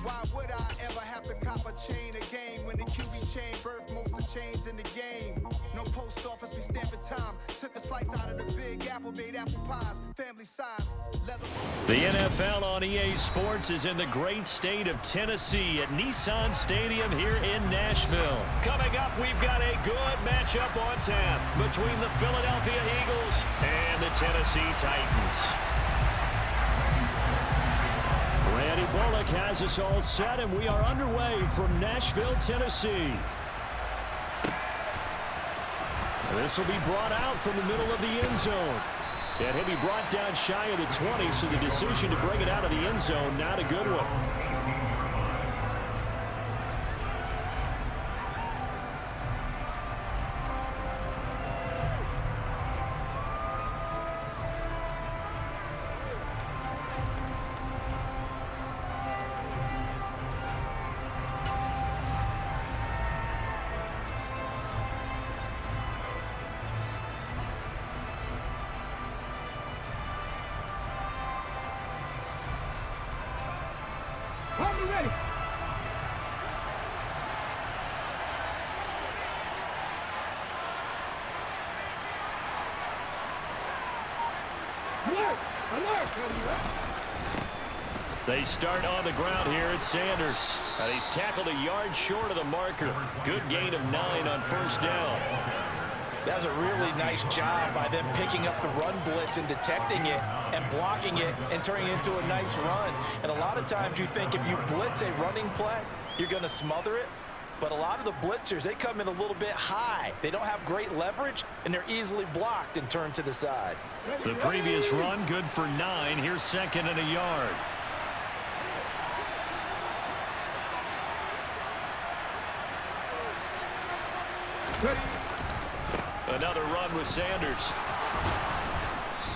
Why would I ever have to cop a chain a game when the QB chain birthed most of chains in the game? No post office, we stamping time. Took a slice out of the big apple, made apple pies, family size, leather. The NFL on EA Sports is in the great state of Tennessee at Nissan Stadium here in Nashville. Coming up, we've got a good matchup on tap between the Philadelphia Eagles and the Tennessee Titans. Randy Bullock has us all set, and we are underway from Nashville, Tennessee. This will be brought out from the middle of the end zone. And he'll be brought down shy of the 20, so the decision to bring it out of the end zone, not a good one. Ready. They start on the ground here at Sanders. And he's tackled a yard short of the marker. Good gain of 9 on first down. That was a really nice job by them picking up the run blitz and detecting it and blocking it and turning it into a nice run. And a lot of times you think if you blitz a running play, you're going to smother it. But a lot of the blitzers, they come in a little bit high. They don't have great leverage, and they're easily blocked and turned to the side. The previous run, good for 9. Here's second and a yard. Another run with Sanders.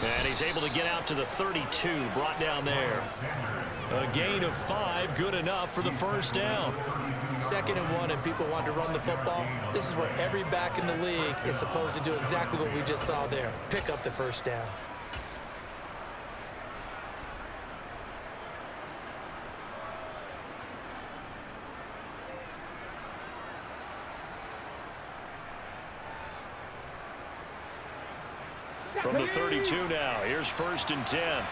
And he's able to get out to the 32, brought down there. A gain of 5, good enough for the first down. 2nd and 1, and people want to run the football. This is where every back in the league is supposed to do exactly what we just saw there. Pick up the first down. From the 32 now, here's 1st and 10.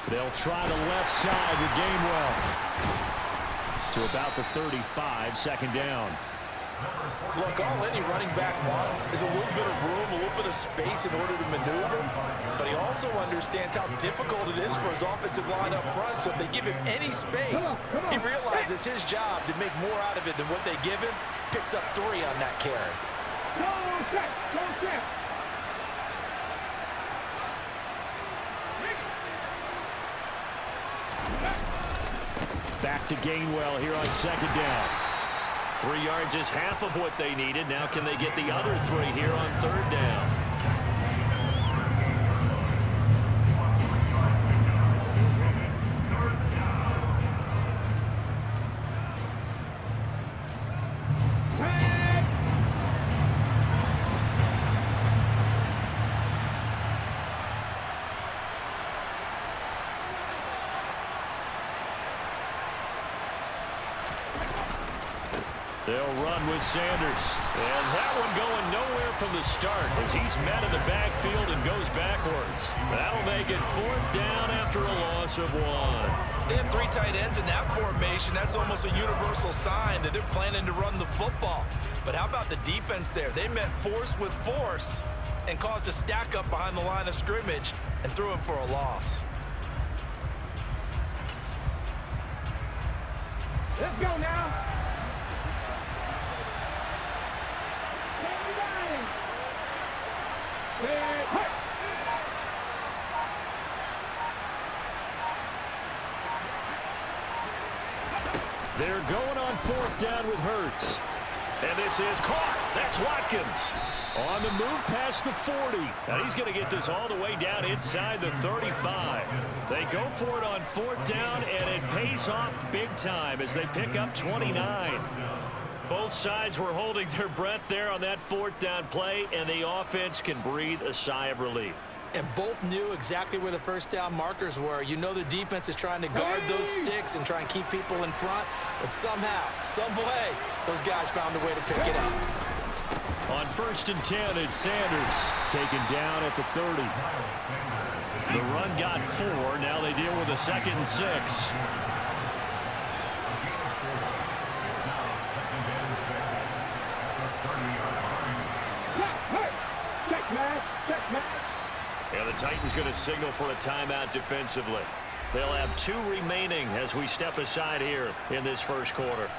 They'll try the left side with Gainwell. To about the 35, 2nd down. Look, all any running back wants is a little bit of room, a little bit of space in order to maneuver, but he also understands how difficult it is for his offensive line up front, so if they give him any space, he realizes his job to make more out of it than what they give him, picks up 3 on that carry. Go check. Back to Gainwell here on second down. 3 yards is half of what they needed. Now can they get the other 3 here on third down? They'll run with Sanders. And that one going nowhere from the start as he's met in the backfield and goes backwards. That'll make it 4th down after a loss of 1. They have 3 tight ends in that formation. That's almost a universal sign that they're planning to run the football. But how about the defense there? They met force with force and caused a stack up behind the line of scrimmage and threw him for a loss. Let's go now. They're going on 4th down with Hurts. And this is caught. That's Watkins. On the move past the 40. And he's going to get this all the way down inside the 35. They go for it on 4th down, and it pays off big time as they pick up 29. Both sides were holding their breath there on that 4th down play, and the offense can breathe a sigh of relief. And both knew exactly where the first down markers were. You know the defense is trying to guard those sticks and try and keep people in front, but somehow, some way, those guys found a way to pick it up. On 1st and 10, it's Sanders taken down at the 30. The run got 4. Now they deal with a 2nd and 6. And the Titans going to signal for a timeout defensively. They'll have 2 remaining as we step aside here in this first quarter.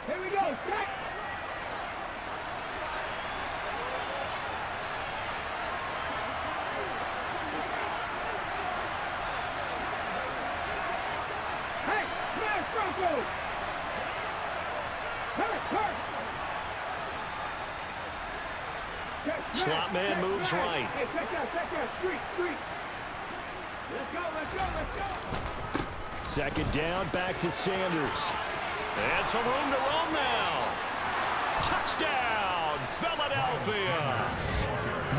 Here we go. Check. Slot man moves right. Hey, check that. Street. Let's go. 2nd down, back to Sanders. And some room to roam now. Touchdown, Philadelphia.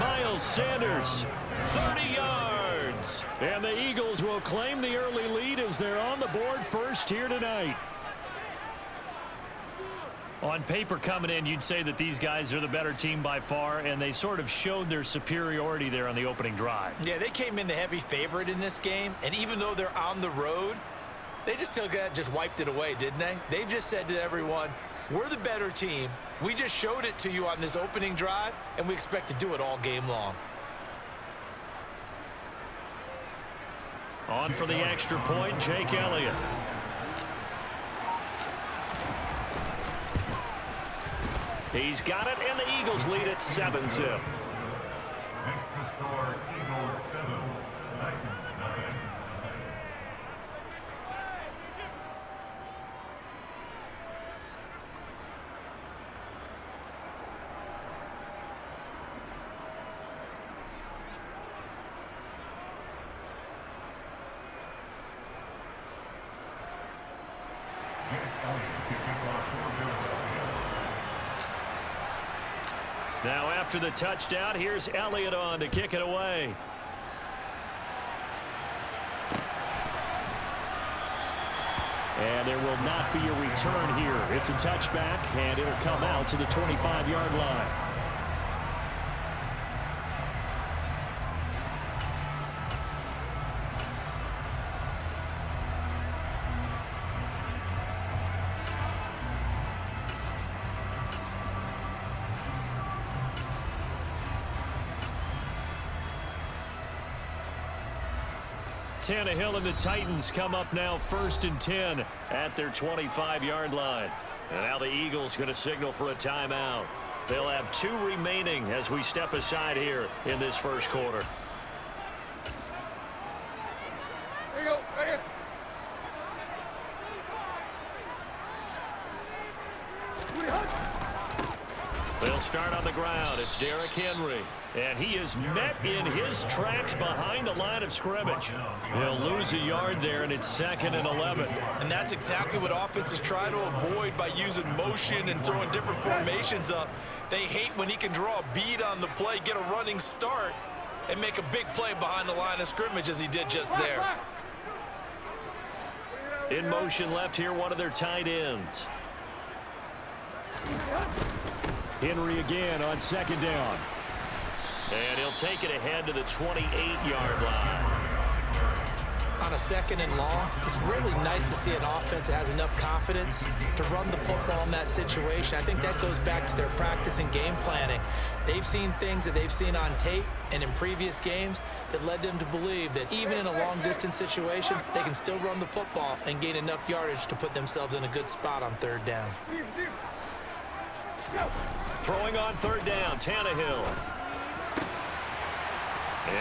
Miles Sanders, 30 yards. And the Eagles will claim the early lead as they're on the board first here tonight. On paper coming in, you'd say that these guys are the better team by far, and they sort of showed their superiority there on the opening drive. Yeah, they came in the heavy favorite in this game, and even though they're on the road, they just wiped it away, didn't they? They've just said to everyone, we're the better team. We just showed it to you on this opening drive, and we expect to do it all game long. On for the extra point, Jake Elliott. He's got it, and the Eagles lead at 7-0. Makes the score Eagles 7, Titans 9. Now after the touchdown, here's Elliott on to kick it away. And there will not be a return here. It's a touchback, and it'll come out to the 25-yard line. Tannehill and the Titans come up now 1st and 10 at their 25-yard line. And now the Eagles going to signal for a timeout. They'll have 2 remaining as we step aside here in this first quarter. There you go. Right here. They'll start on the ground. It's Derrick Henry. And he is met in his tracks behind the line of scrimmage. He'll lose a yard there, and it's 2nd and 11. And that's exactly what offenses try to avoid by using motion and throwing different formations up. They hate when he can draw a bead on the play, get a running start, and make a big play behind the line of scrimmage as he did just there. In motion left here, one of their tight ends. Henry again on 2nd down. And he'll take it ahead to the 28-yard line. On a 2nd and long, it's really nice to see an offense that has enough confidence to run the football in that situation. I think that goes back to their practice and game planning. They've seen things that they've seen on tape and in previous games that led them to believe that even in a long-distance situation, they can still run the football and gain enough yardage to put themselves in a good spot on 3rd down. Throwing on 3rd down, Tannehill.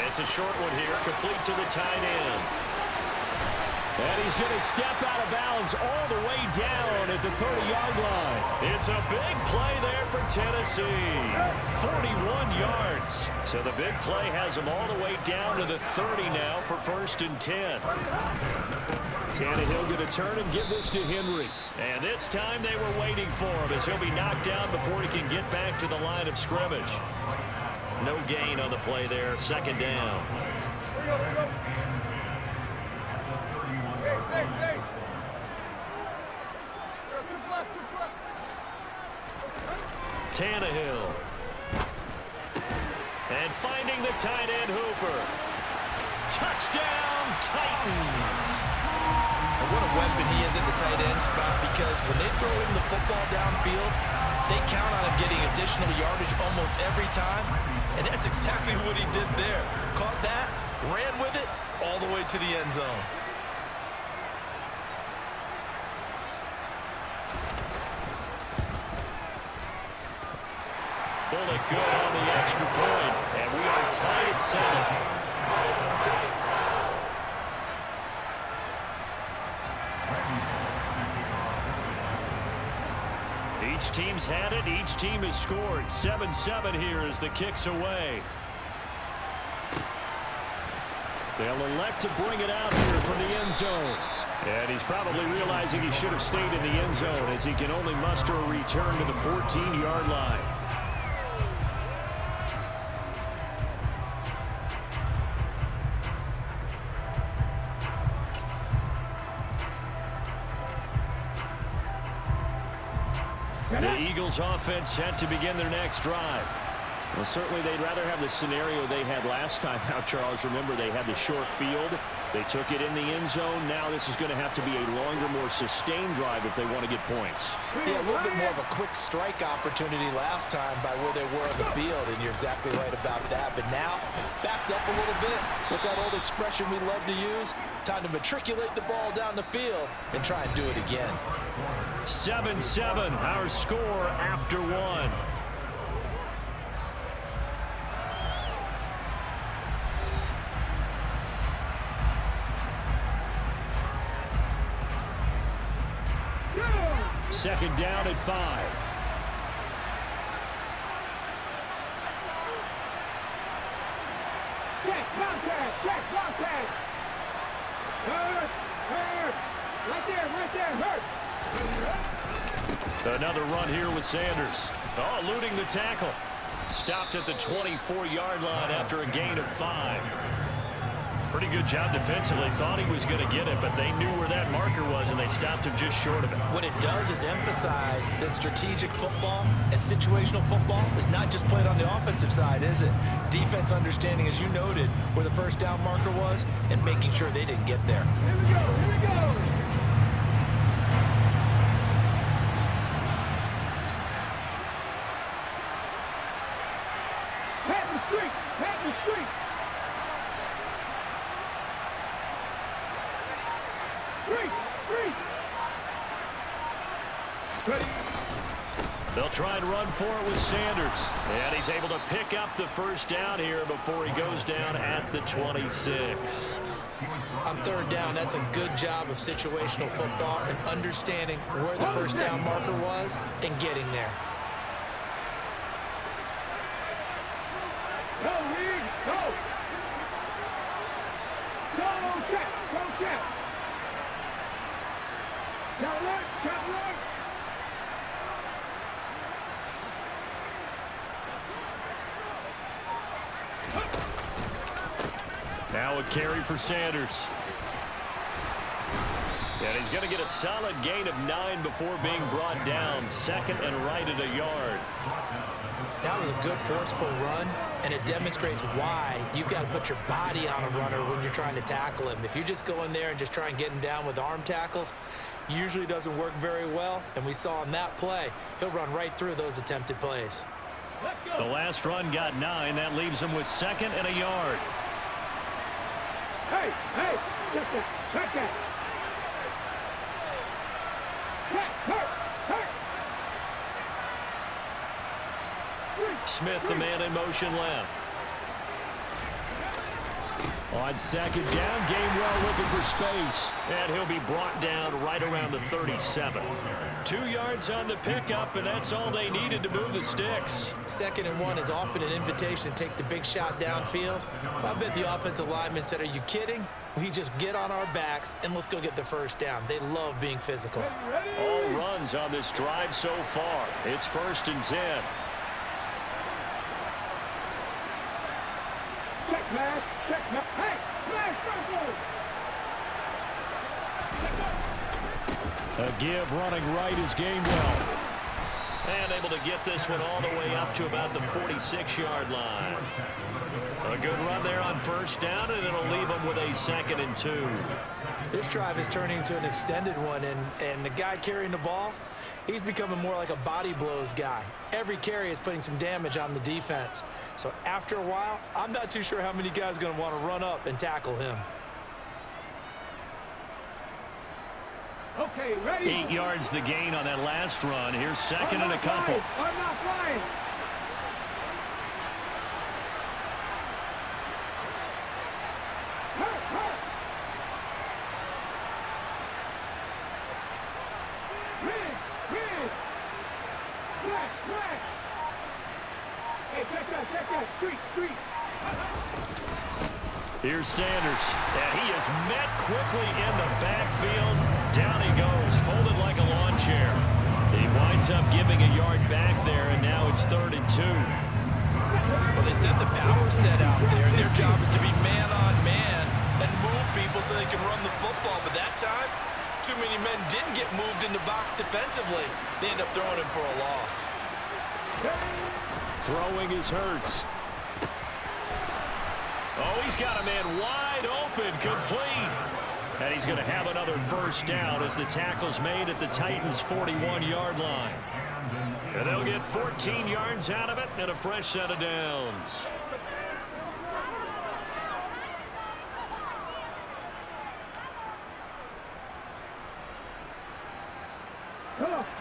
It's a short one here, complete to the tight end. And he's going to step out of bounds all the way down at the 30-yard line. It's a big play there for Tennessee. 41 yards. So the big play has him all the way down to the 30 now for 1st and 10. Tannehill going to turn and give this to Henry. And this time they were waiting for him as he'll be knocked down before he can get back to the line of scrimmage. No gain on the play there. 2nd down. Tannehill. And finding the tight end Hooper. Touchdown, Titans. And what a weapon he is at the tight end spot, because when they throw him the football downfield, they count on him getting additional yardage almost every time. And that's exactly what he did there. Caught that, ran with it, all the way to the end zone. Bullet good on the extra point, and we are tied at 7. Each team's had it. Each team has scored. 7-7 here as the kick's away. They'll elect to bring it out here from the end zone. And he's probably realizing he should have stayed in the end zone as he can only muster a return to the 14-yard line. The Eagles offense set to begin their next drive. Well, certainly they'd rather have the scenario they had last time out, Charles. Remember, they had the short field. They took it in the end zone. Now this is going to have to be a longer, more sustained drive if they want to get points. Yeah, a little bit more of a quick strike opportunity last time by where they were on the field, and you're exactly right about that. But now, backed up a little bit. What's that old expression we love to use? Time to matriculate the ball down the field and try and do it again. 7-7, our score after 1. Second down at 5. Check, contact, check, contact. Hurt, hurt. Right there, hurt. Another run here with Sanders. Oh, eluding the tackle. Stopped at the 24-yard line after a gain of 5. Pretty good job defensively. Thought he was going to get it, but they knew where that marker was, and they stopped him just short of it. What it does is emphasize that strategic football and situational football is not just played on the offensive side, is it? Defense understanding, as you noted, where the first down marker was and making sure they didn't get there. Here we go, here we go. Pat the street, pat the street. Ready. They'll try and run for it with Sanders. And he's able to pick up the first down here before he goes down at the 26. On third down, that's a good job of situational football and understanding where the first down marker was and getting there. Go, Reed, go. Go, check, go, check. Chop right, chop right. Now a carry for Sanders. And he's going to get a solid gain of 9 before being brought down. Second and right at a yard. That was a good forceful run, and it demonstrates why you've got to put your body on a runner when you're trying to tackle him. If you just go in there and just try and get him down with arm tackles, usually doesn't work very well, and we saw in that play, he'll run right through those attempted plays. The last run got 9. That leaves him with second and a yard. Hey, hey, check that, check that. Hurt. Smith, the man in motion left. On second down, Gainwell looking for space. And he'll be brought down right around the 37. 2 yards on the pickup, and that's all they needed to move the sticks. Second and 1 is often an invitation to take the big shot downfield. I bet the offensive lineman said, are you kidding? We just get on our backs, and let's go get the first down. They love being physical. All runs on this drive so far. It's 1st and 10. Check, man, check, man. Hey, man, A give running right is Gainwell. And able to get this one all the way up to about the 46-yard line. A good run there on first down, and it'll leave them with a 2nd and 2. This drive is turning into an extended one, and the guy carrying the ball, he's becoming more like a body blows guy. Every carry is putting some damage on the defense. So after a while, I'm not too sure how many guys are going to want to run up and tackle him. Okay, ready. 8 yards the gain on that last run. Here's second and a couple. I'm not flying. Here's Sanders, and he is met quickly in the backfield. Down he goes, folded like a lawn chair. He winds up giving a yard back there, and now it's 3rd and 2. Well, they set the power set out there, and their job is to be man-on-man and move people so they can run the football. But that time, too many men didn't get moved in the box defensively. They end up throwing him for a loss. Throwing is Hurts. Oh, he's got a man wide open, complete. And he's going to have another first down as the tackle's made at the Titans' 41-yard line. And they'll get 14 yards out of it and a fresh set of downs.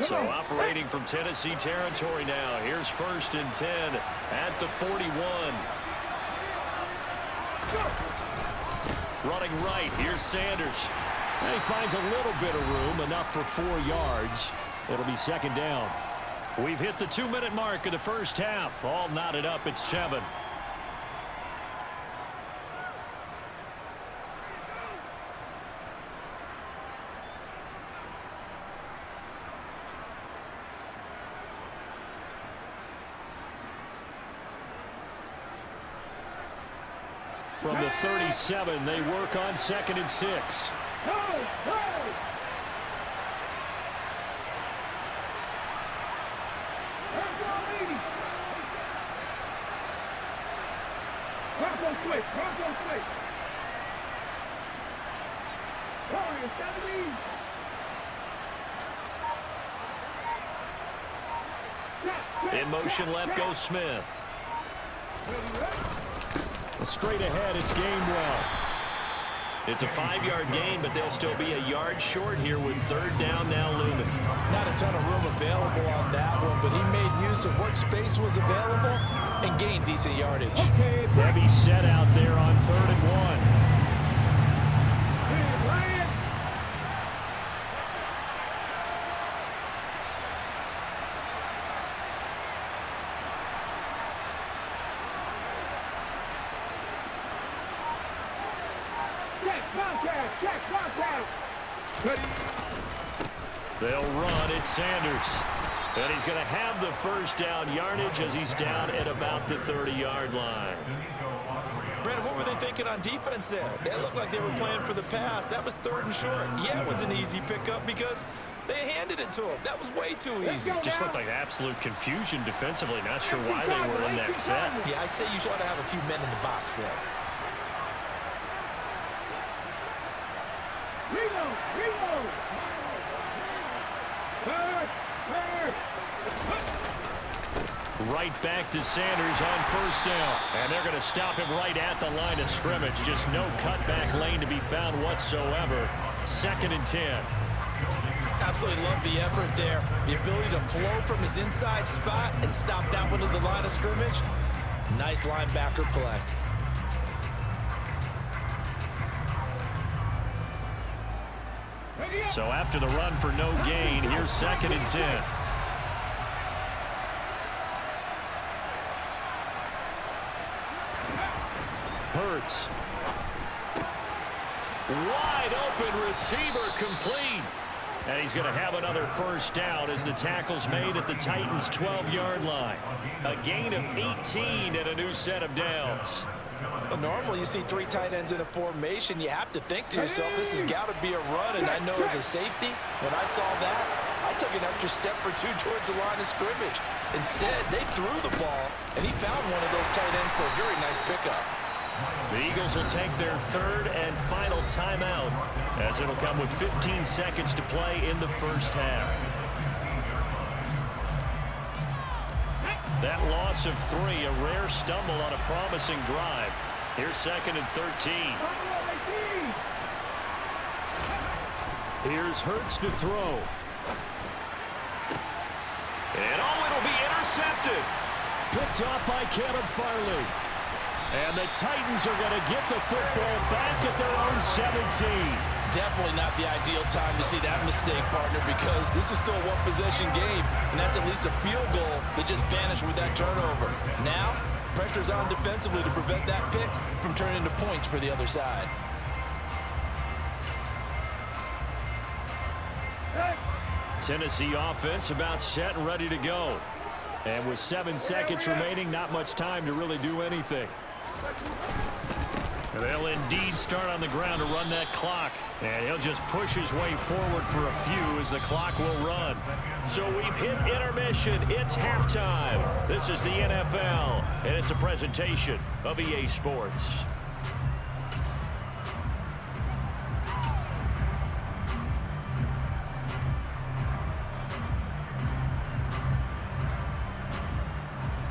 So operating from Tennessee territory now. Here's 1st and 10 at the 41. Running right, here's Sanders. And he finds a little bit of room, enough for 4 yards. It'll be 2nd down. We've hit the 2-minute mark of the first half. All knotted up at 7. From the 37, they work on 2nd and 6. Bronco quick. Warriors, 70. In motion left goes Smith. Straight ahead, it's Gainwell. It's a 5-yard gain, but they'll still be a yard short here with 3rd down now looming. Not a ton of room available on that one, but he made use of what space was available and gained decent yardage. Heavy set out there on 3rd and 1. They'll run it, Sanders. And he's going to have the 1st down yardage as he's down at about the 30-yard line. Brandon, what were they thinking on defense there? They looked like they were playing for the pass. That was 3rd and short. Yeah, it was an easy pickup because they handed it to him. That was way too easy. Just looked like absolute confusion defensively. Not sure why they were in that set. Yeah, I'd say you ought to have a few men in the box there. Right back to Sanders on 1st down. And they're going to stop him right at the line of scrimmage. Just no cutback lane to be found whatsoever. 2nd and 10. Absolutely love the effort there. The ability to flow from his inside spot and stop that one at the line of scrimmage. Nice linebacker play. So after the run for no gain, here's 2nd and 10. Hurts. Wide open receiver complete. And he's going to have another 1st down as the tackle's made at the Titans' 12-yard line. A gain of 18 and a new set of downs. Well, normally you see 3 tight ends in a formation. You have to think to yourself, this has got to be a run. And I know as a safety, when I saw that, I took an extra step or 2 towards the line of scrimmage. Instead, they threw the ball, and he found one of those tight ends for a very nice pickup. The Eagles will take their 3rd and final timeout as it'll come with 15 seconds to play in the 1st half. That loss of 3, a rare stumble on a promising drive. Here's 2nd and 13. Here's Hurts to throw. And it'll be intercepted. Picked off by Caleb Farley. And the Titans are going to get the football back at their own 17. Definitely not the ideal time to see that mistake, partner, because this is still a one-possession game, and that's at least a field goal that just vanished with that turnover. Now, pressure's on defensively to prevent that pick from turning into points for the other side. Tennessee offense about set and ready to go. And with 7 seconds remaining, not much time to really do anything. And they'll indeed start on the ground to run that clock. And he'll just push his way forward for a few as the clock will run. So we've hit intermission. It's halftime. This is the NFL, and it's a presentation of EA Sports.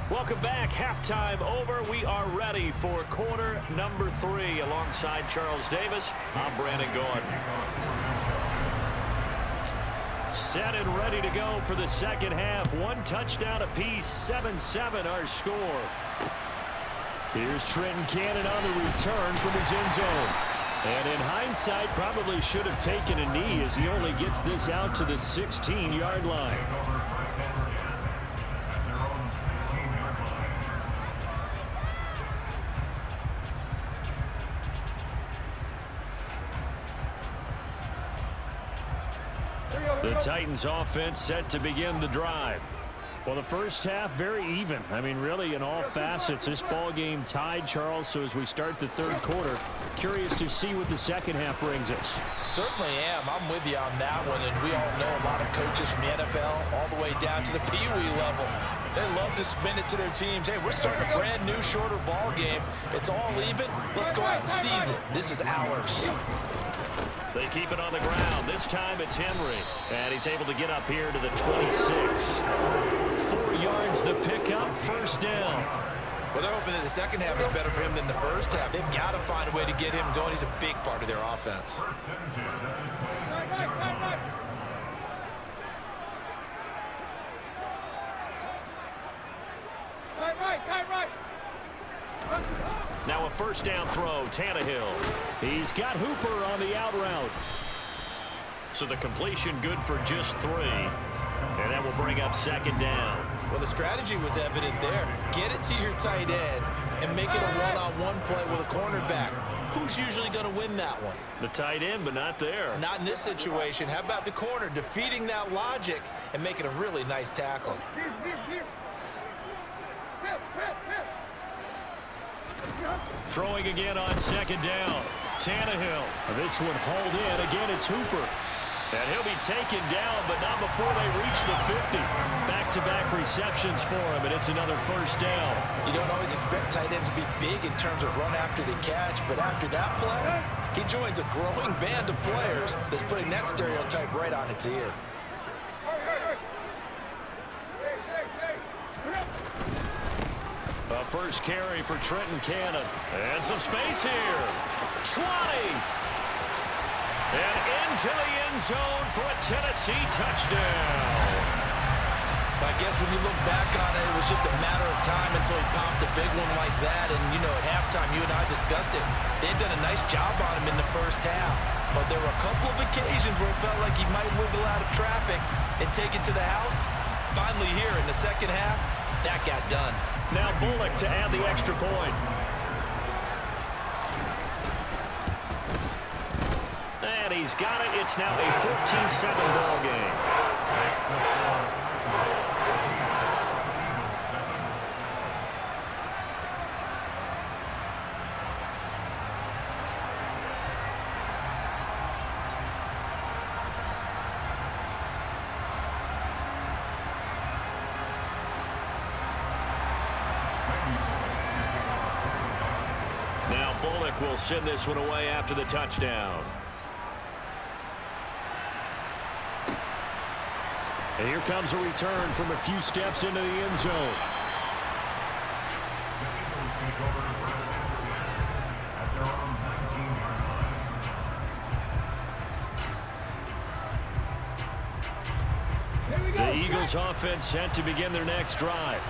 Welcome back. Halftime over. We are ready for quarter number 3. Alongside Charles Davis, I'm Brandon Gordon. Set and ready to go for the 2nd half. 1 touchdown apiece. 7-7 our score. Here's Trenton Cannon on the return from his end zone. And in hindsight, probably should have taken a knee as he only gets this out to the 16-yard line. The Titans offense set to begin the drive. Well, the first half, very even. I mean, really, in all facets, this ball game tied, Charles. So as we start the third quarter, curious to see what the second half brings us. Certainly am. I'm with you on that one. And we all know a lot of coaches from the NFL all the way down to the Pee-wee level. They love to spin it to their teams. Hey, we're starting a brand new, shorter ball game. It's all even. Let's go out and seize it. This is ours. They keep it on the ground. This time it's Henry. And he's able to get up here to the 26. 4 yards the pickup, first down. Well, they're hoping that the second half is better for him than the first half. They've got to find a way to get him going. He's a big part of their offense. Now a first down throw, Tannehill. He's got Hooper on the out route. So the completion good for just 3. And that will bring up second down. Well, the strategy was evident there. Get it to your tight end and make it a one-on-one play with a cornerback. Who's usually going to win that one? The tight end, but not there. Not in this situation. How about the corner defeating that logic and making a really nice tackle? Throwing again on second down. Tannehill. This one hauled in. Again, it's Hooper. And he'll be taken down, but not before they reach the 50. Back-to-back receptions for him, and it's another first down. You don't always expect tight ends to be big in terms of run after the catch, but after that play, he joins a growing band of players that's putting that stereotype right on its ear. A first carry for Trenton Cannon. And some space here. 20. And into the end zone for a Tennessee touchdown. I guess when you look back on it, it was just a matter of time until he popped a big one like that. And, you know, at halftime, you and I discussed it. They had done a nice job on him in the first half. But there were a couple of occasions where it felt like he might wiggle out of traffic and take it to the house. Finally here in the second half, that got done. Now Bullock to add the extra point. And he's got it. It's now a 14-7 ball game. Now Bullock will send this one away after the touchdown. And here comes a return from a few steps into the end zone. The Eagles offense set to begin their next drive.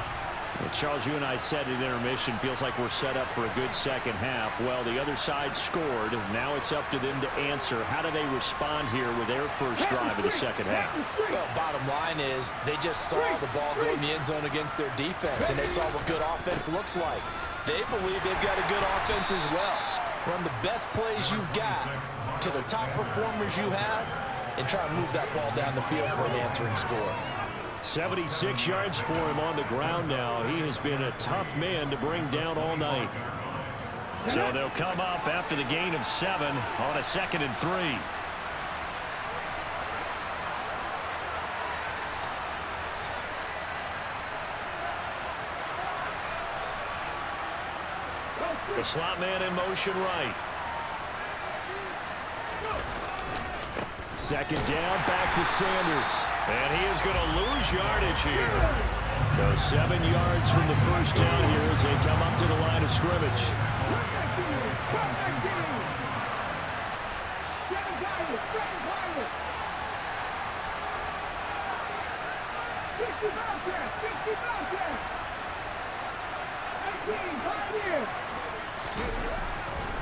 Well, Charles, you and I said at intermission, feels like we're set up for a good second half. Well, the other side scored. Now it's up to them to answer. How do they respond here with their first drive of the second half? Well, bottom line is they just saw the ball go in the end zone against their defense, and they saw what good offense looks like. They believe they've got a good offense as well. Run the best plays you've got to the top performers you have and try and move that ball down the field for an answering score. 76 yards for him on the ground now. He has been a tough man to bring down all night. So they'll come up after the gain of 7 on a 2nd and 3. The slot man in motion right. Second down, back to Sanders. And he is going to lose yardage here. So 7 yards from the first down here as they come up to the line of scrimmage.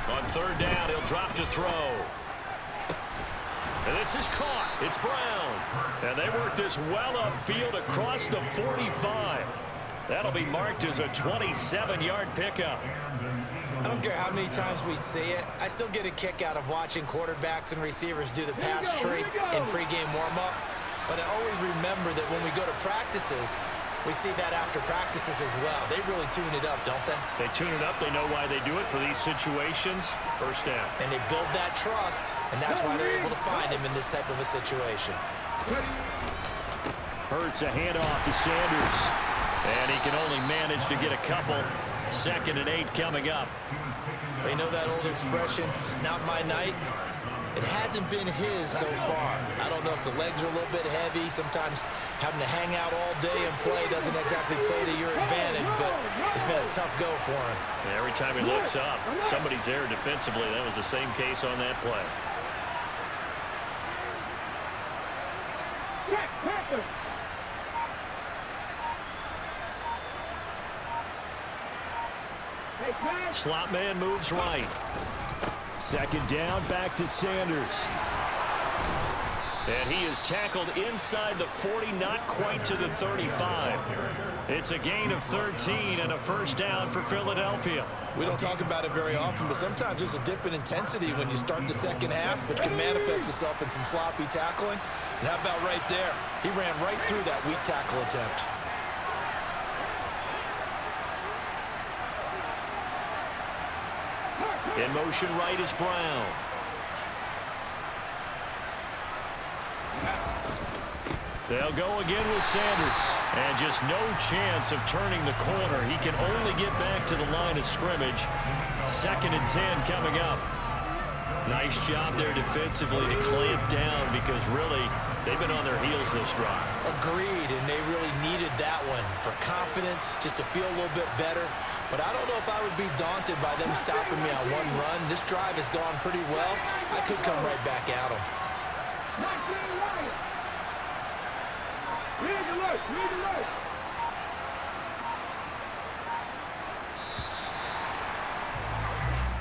On third down, he'll drop to throw. And this is caught. It's Brown. And they work this well upfield across the 45. That'll be marked as a 27-yard pickup. I don't care how many times we see it. I still get a kick out of watching quarterbacks and receivers do the pass tree in pregame warm-up. But I always remember that when we go to practices, We see that after practices as well. They really tune it up, don't they? They tune it up. They know why they do it for these situations. First down. And they build that trust, and that's why they're able to find him in this type of a situation. Hurts a handoff to Sanders. And he can only manage to get a couple. 2nd and 8 coming up. They know that old expression, it's not my night. It hasn't been his so far. I don't know if the legs are a little bit heavy. Sometimes having to hang out all day and play doesn't exactly play to your advantage, but it's been a tough go for him. And every time he looks up, somebody's there defensively. That was the same case on that play. Slot man moves right. 2nd down, back to Sanders. And he is tackled inside the 40, not quite to the 35. It's a gain of 13 and a first down for Philadelphia. We don't talk about it very often, but sometimes there's a dip in intensity when you start the second half, which can manifest itself in some sloppy tackling. And how about right there? He ran right through that weak tackle attempt. In motion right is Brown. They'll go again with Sanders. And just no chance of turning the corner. He can only get back to the line of scrimmage. 2nd and 10 coming up. Nice job there defensively to clamp down because really they've been on their heels this drive. Agreed, and they really needed that one for confidence, just to feel a little bit better. But I don't know if I would be daunted by them stopping me on one run. This drive has gone pretty well. I could come right back at them.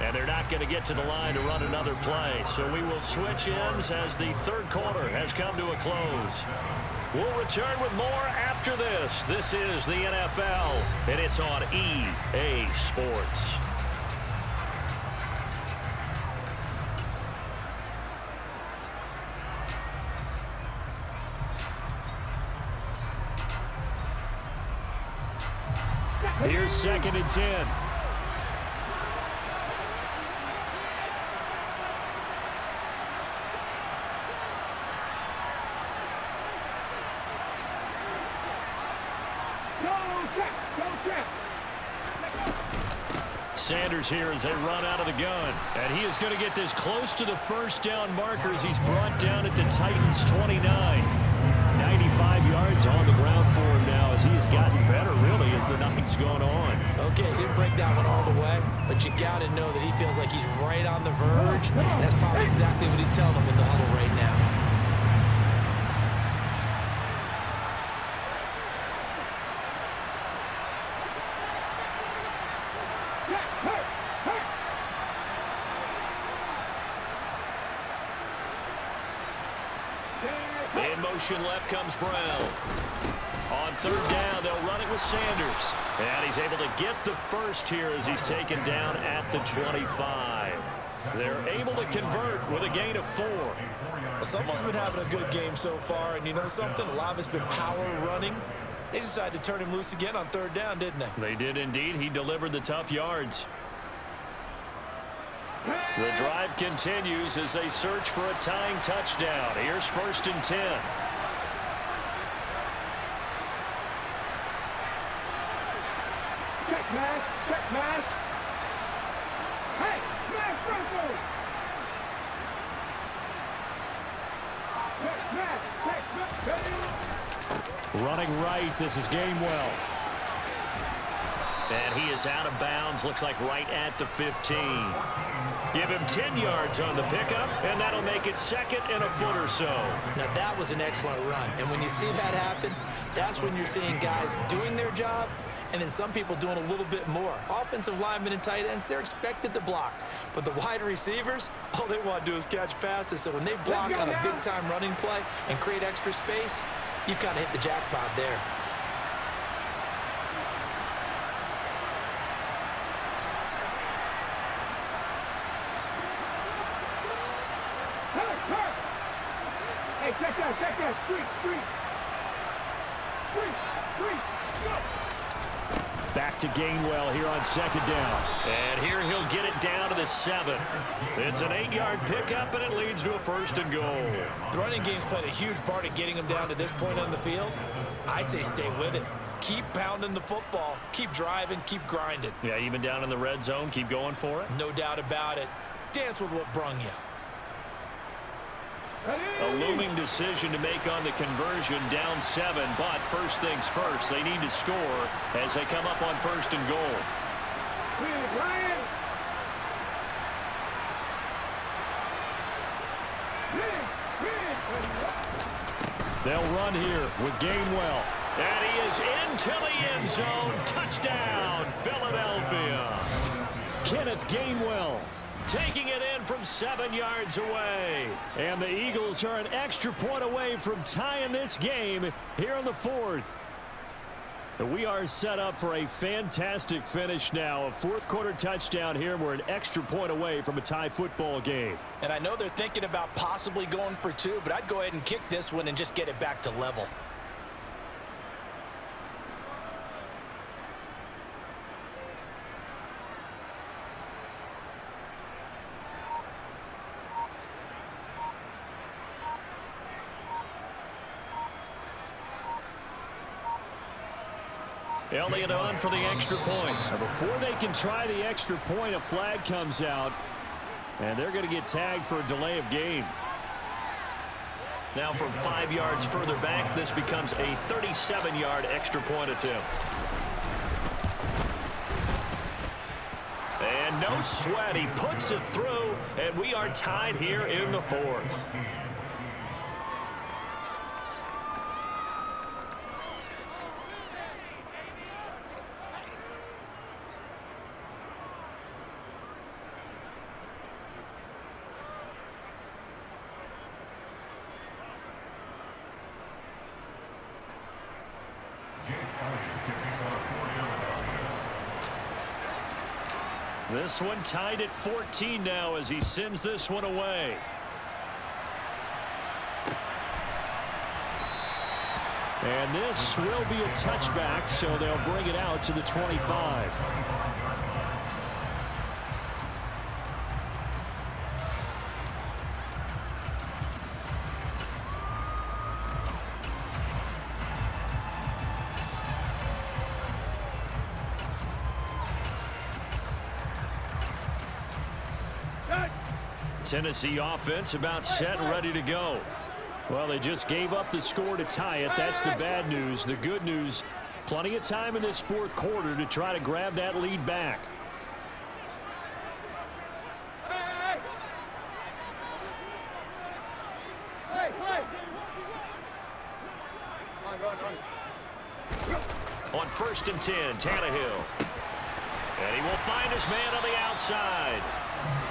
And they're not going to get to the line to run another play. So we will switch ends as the 3rd quarter has come to a close. We'll return with more after this. This is the NFL, and it's on EA Sports. Here's 2nd and 10. Sanders here as they run out of the gun. And he is going to get this close to the first down marker as he's brought down at the Titans' 29. 95 yards on the ground for him now as he has gotten better, really, as the night's gone on. Okay, he didn't break that one all the way, but you got to know that he feels like he's right on the verge. And that's probably exactly what he's telling them in the huddle right now. In motion left comes Brown. On 3rd down, they'll run it with Sanders. And he's able to get the first here as he's taken down at the 25. They're able to convert with a gain of 4. Well, someone's been having a good game so far, and you know something? A lot of it's been power running. They decided to turn him loose again on 3rd down, didn't they? They did indeed. He delivered the tough yards. The drive continues as they search for a tying touchdown. Here's 1st and 10. Check man. Hey, smash Franco. Check. Running right, this is Gainwell. And he is out of bounds, looks like right at the 15. Give him 10 yards on the pickup, and that'll make it 2nd and a foot or so. Now, that was an excellent run. And when you see that happen, that's when you're seeing guys doing their job and then some people doing a little bit more. Offensive linemen and tight ends, they're expected to block. But the wide receivers, all they want to do is catch passes. So when they block on a big-time running play and create extra space, you've kind of hit the jackpot there. Hey, check that, street. Back to Gainwell here on second down. And here he'll get it down to the 7. It's an 8-yard pickup, and it leads to a 1st and goal. The running game's played a huge part in getting him down to this point on the field. I say stay with it. Keep pounding the football. Keep driving. Keep grinding. Yeah, even down in the red zone, keep going for it. No doubt about it. Dance with what brung you. A looming decision to make on the conversion, down 7, but first things first, they need to score as they come up on 1st and goal. They'll run here with Gainwell. And he is into the end zone. Touchdown, Philadelphia. Kenneth Gainwell taking it in from 7 yards away. And the Eagles are an extra point away from tying this game here in the 4th. We are set up for a fantastic finish now. A 4th quarter touchdown here. We're an extra point away from a tie football game. And I know they're thinking about possibly going for 2, but I'd go ahead and kick this one and just get it back to level. Elliott on for the extra point. Now before they can try the extra point, a flag comes out, and they're going to get tagged for a delay of game. Now from 5 yards further back, this becomes a 37-yard extra point attempt. And no sweat, he puts it through, and we are tied here in the 4th. This one tied at 14 now as he sends this one away. And this will be a touchback, so they'll bring it out to the 25. Tennessee offense about set and ready to go. Well, they just gave up the score to tie it. That's the bad news. The good news, plenty of time in this 4th quarter to try to grab that lead back. On 1st and 10, Tannehill. And he will find his man on the outside.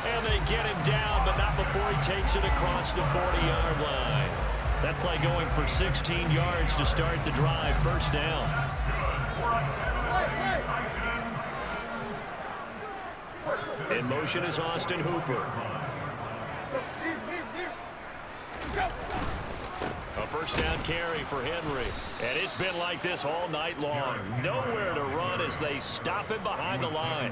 And they get him down, but not before he takes it across the 40-yard line. That play going for 16 yards to start the drive. 1st down. In motion is Austin Hooper. A 1st down carry for Henry. And it's been like this all night long. Nowhere to run as they stop him behind the line.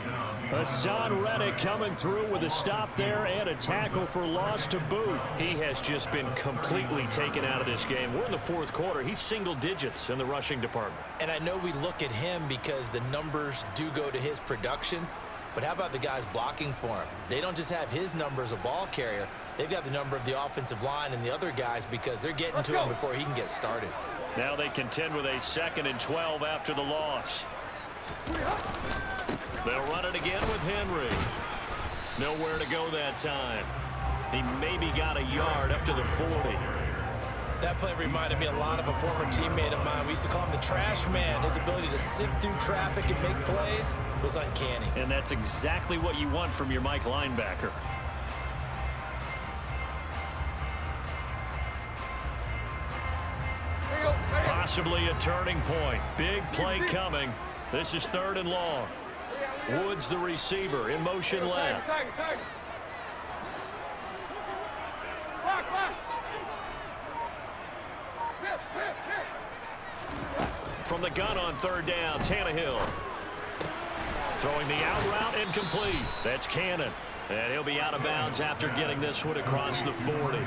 Hassan Reddick coming through with a stop there and a tackle for loss to boot. He has just been completely taken out of this game. We're in the 4th quarter. He's single digits in the rushing department. And I know we look at him because the numbers do go to his production. But how about the guys blocking for him? They don't just have his number as a ball carrier. They've got the number of the offensive line and the other guys because they're getting to him before he can get started. Now they contend with a 2nd and 12 after the loss. They'll run it again with Henry. Nowhere to go that time. He maybe got a yard up to the 40. That play reminded me a lot of a former teammate of mine. We used to call him the trash man. His ability to sift through traffic and make plays was uncanny. And that's exactly what you want from your Mike linebacker. Possibly a turning point. Big play coming. This is 3rd and long. Woods the receiver in motion left. From From the gun on third down, Tannehill. Throwing the out route incomplete. That's Cannon. And he'll be out of bounds after getting this one across the 40.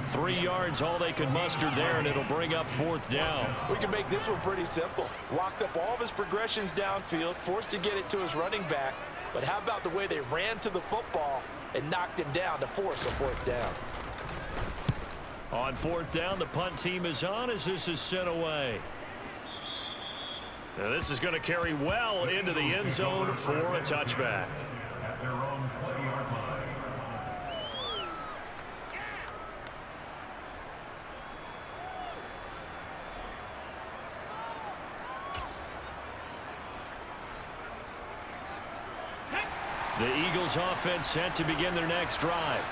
3 yards, all they could muster there, and it'll bring up fourth down. We can make this one pretty simple. Locked up all of his progressions downfield, forced to get it to his running back. But how about the way they ran to the football and knocked him down to force a fourth down? On fourth down, the punt team is on as this is sent away. Now this is going to carry well into the end zone for a touchback. At their own 20-yard line. The Eagles offense set to begin their next drive.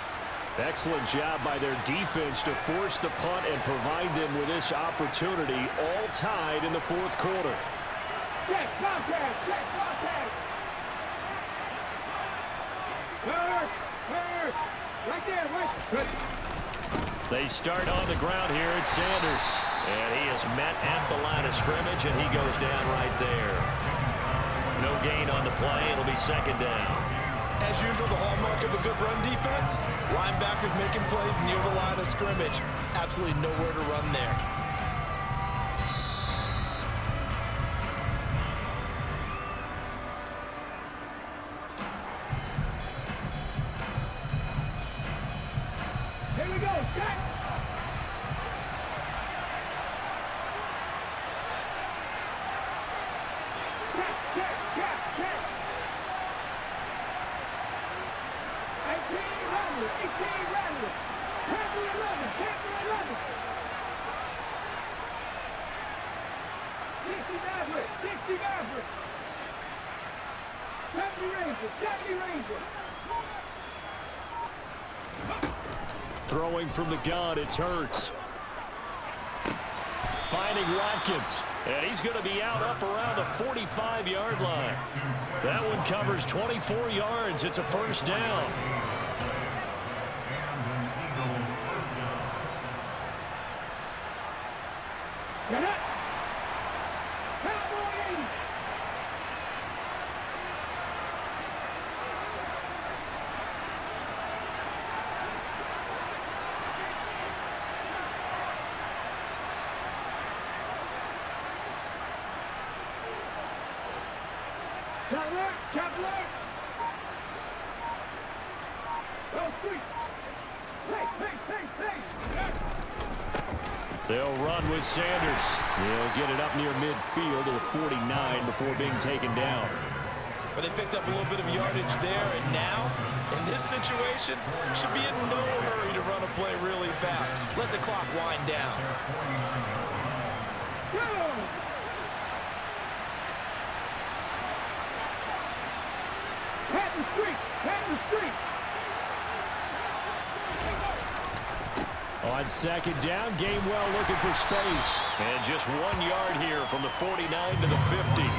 Excellent job by their defense to force the punt and provide them with this opportunity, all tied in the fourth quarter. Check contact. Check contact. Hurt. Right there. Right. They start on the ground here at Sanders. And he is met at the line of scrimmage, and he goes down right there. No gain on the play. It'll be second down. As usual, the hallmark of a good run defense, linebackers making plays near the line of scrimmage. Absolutely nowhere to run there. Here we go. Check. Check. 18 runners. Tackle 11. 60 Maverick. 70 Rangers. Throwing from the gun, it's Hurts. Finding Watkins. And he's going to be out up around the 45-yard line. That one covers 24 yards. It's a first down. Get it. Cowboy 80. Cutler. Go street. Hey. They'll run with Sanders. They'll get it up near midfield to the 49 before being taken down. But they picked up a little bit of yardage there, and now, in this situation, should be in no hurry to run a play really fast. Let the clock wind down. Go. Patton Street. On second down, Gainwell looking for space. And just 1 yard here from the 49 to the 50.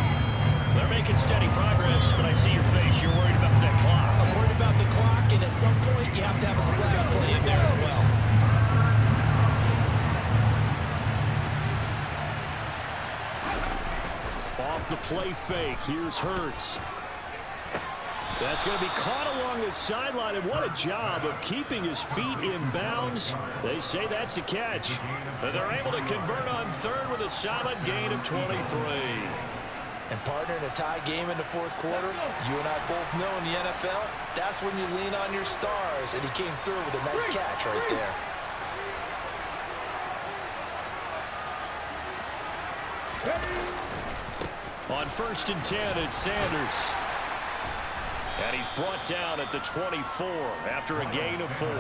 They're making steady progress, but I see your face. You're worried about that clock. I'm worried about the clock, and at some point, you have to have a splash play in there as well. Off the play fake, here's Hurts. That's going to be caught along the sideline, and what a job of keeping his feet in bounds. They say that's a catch. And they're able to convert on third with a solid gain of 23. And partner, in a tie game in the fourth quarter, you and I both know in the NFL, that's when you lean on your stars, and he came through with a nice catch right there. On 1st and 10, it's Sanders. And he's brought down at the 24 after a gain of 4. All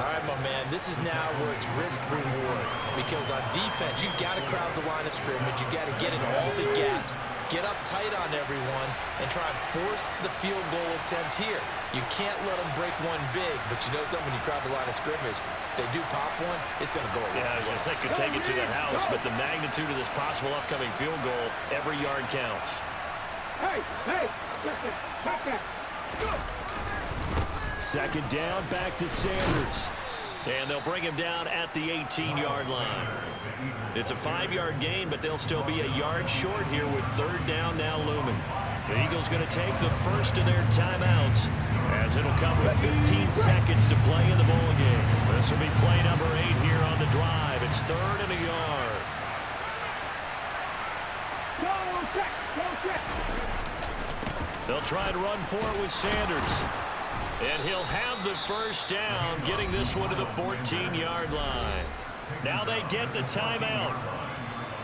right, my man, this is now where it's risk-reward. Because on defense, you've got to crowd the line of scrimmage. You've got to get in all the gaps, get up tight on everyone, and try and force the field goal attempt here. You can't let them break one big, but you know something, when you crowd the line of scrimmage, if they do pop one, it's going to go away. Yeah, I was going to say, could take it to the house, but the magnitude of this possible upcoming field goal, every yard counts. Hey, check that. Go. Second down, back to Sanders. And they'll bring him down at the 18-yard line. It's a 5-yard gain, but they'll still be a yard short here with 3rd down now looming. The Eagles going to take the first of their timeouts as it'll come with 15 seconds to play in the ball game. This will be play number 8 here on the drive. It's 3rd and a yard. They'll try to run for it with Sanders. And he'll have the first down, getting this one to the 14-yard line. Now they get the timeout.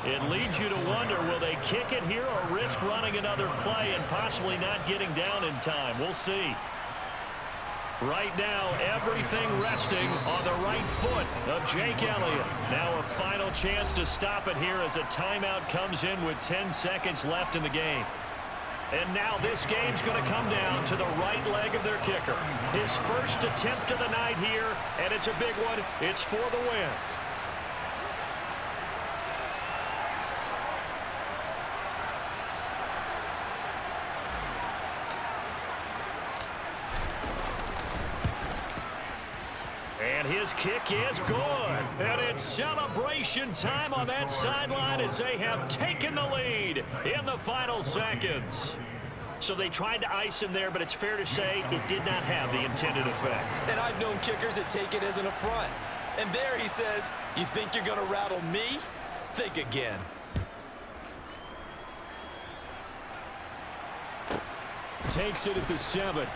It leads you to wonder, will they kick it here or risk running another play and possibly not getting down in time? We'll see. Right now, everything resting on the right foot of Jake Elliott. Now a final chance to stop it here as a timeout comes in with 10 seconds left in the game. And now this game's going to come down to the right leg of their kicker. His first attempt of the night here, and it's a big one. It's for the win. And his kick is good. And it's celebration time on that sideline as they have taken the lead in the final seconds. So they tried to ice him there, but it's fair to say it did not have the intended effect. And I've known kickers that take it as an affront. And there he says, you think you're going to rattle me? Think again. Takes it at the 7.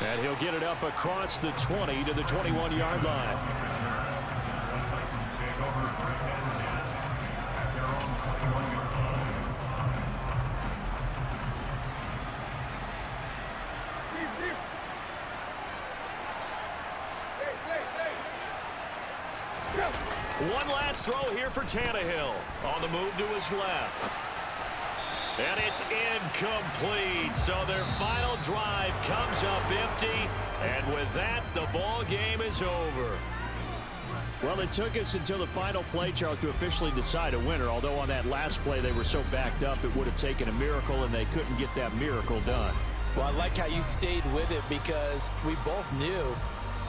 And he'll get it up across the 20 to the 21-yard line. One last throw here for Tannehill. On the move to his left. And it's incomplete. So their final drive comes up empty. And with that, the ball game is over. Well, it took us until the final play, Charles, to officially decide a winner. Although on that last play they were so backed up, it would have taken a miracle, and they couldn't get that miracle done. Well, I like how you stayed with it because we both knew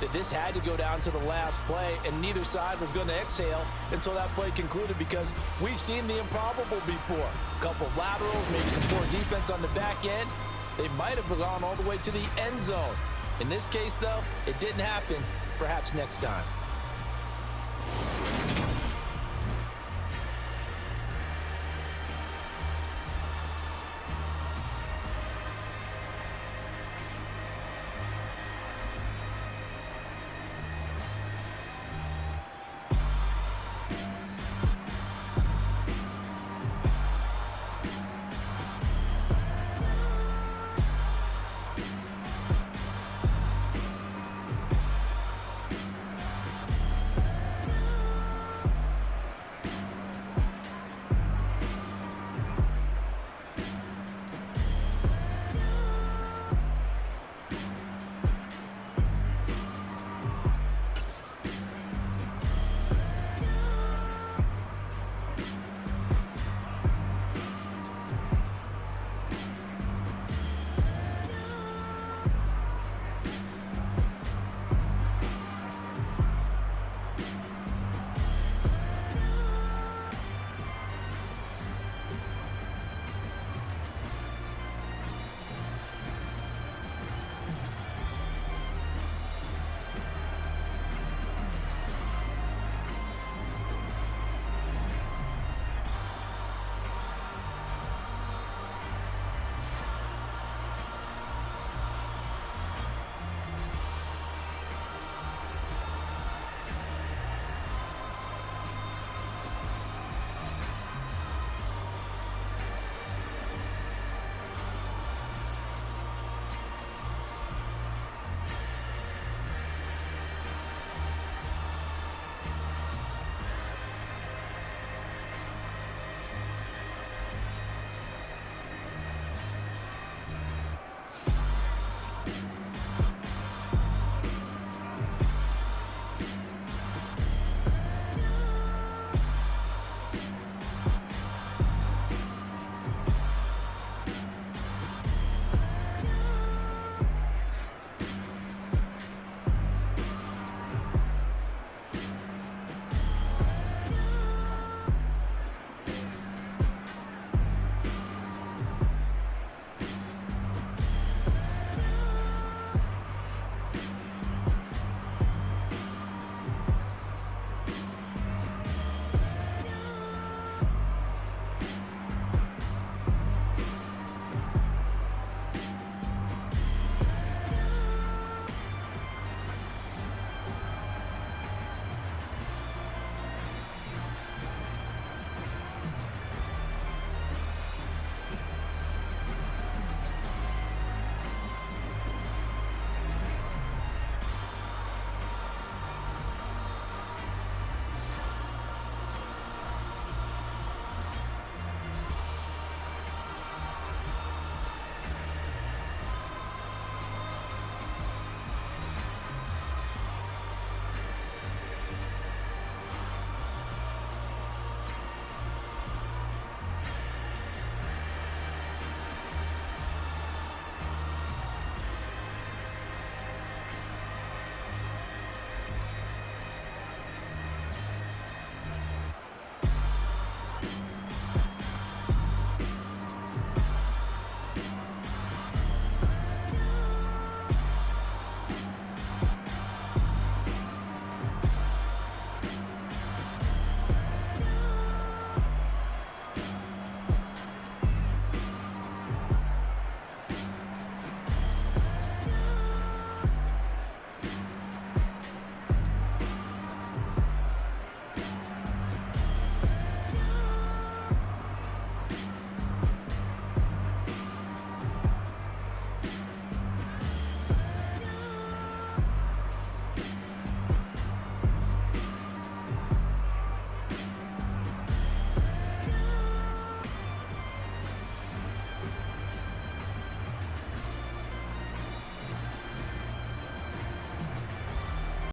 that this had to go down to the last play, and neither side was going to exhale until that play concluded because we've seen the improbable before. A couple of laterals, maybe some poor defense on the back end. They might have gone all the way to the end zone. In this case, though, it didn't happen. Perhaps next time.